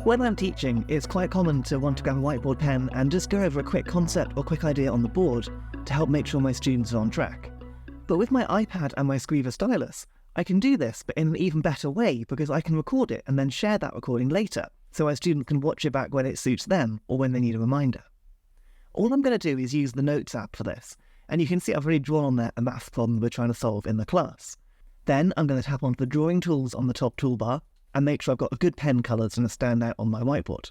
When I'm teaching, it's quite common to want to grab a whiteboard pen and just go over a quick concept or quick idea on the board to help make sure my students are on track. But with my iPad and my Skriva Stylus, I can do this, but in an even better way because I can record it and then share that recording later, so my students can watch it back when it suits them or when they need a reminder. All I'm going to do is use the Notes app for this, and you can see I've already drawn on there a maths problem we're trying to solve in the class. Then I'm going to tap onto the drawing tools on the top toolbar and make sure I've got a good pen colour that's going to stand out on my whiteboard.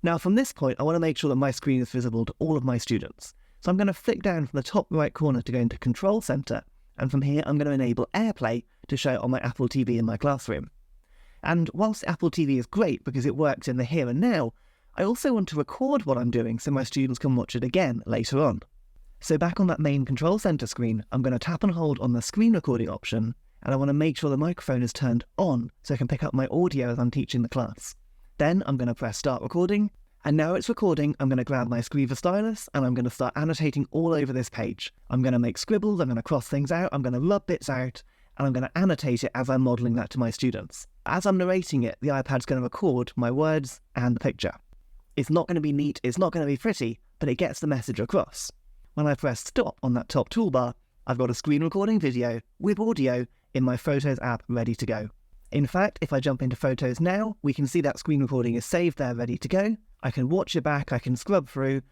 Now from this point, I want to make sure that my screen is visible to all of my students. So I'm going to flick down from the top right corner to go into Control Centre, and from here I'm going to enable AirPlay to show it on my Apple TV in my classroom. And whilst Apple TV is great because it works in the here and now, I also want to record what I'm doing so my students can watch it again later on. So back on that main Control Centre screen, I'm going to tap and hold on the screen recording option, and I want to make sure the microphone is turned on so I can pick up my audio as I'm teaching the class. Then I'm going to press Start Recording, and now it's recording, I'm going to grab my Skriva Stylus and I'm going to start annotating all over this page. I'm going to make scribbles, I'm going to cross things out, I'm going to rub bits out, and I'm going to annotate it as I'm modelling that to my students. As I'm narrating it, the iPad's going to record my words and the picture. It's not going to be neat, it's not going to be pretty, but it gets the message across. When I press Stop on that top toolbar, I've got a screen recording video with audio in my Photos app ready to go. In fact, if I jump into Photos now, we can see that screen recording is saved there ready to go. I can watch it back, I can scrub through,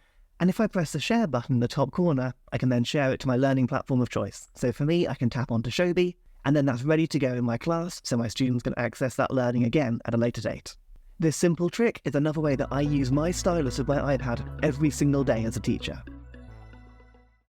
and if I press the share button in the top corner, I can then share it to my learning platform of choice. So for me, I can tap onto Shobi, and then that's ready to go in my class so my students can access that learning again at a later date. This simple trick is another way that I use my stylus with my iPad every single day as a teacher.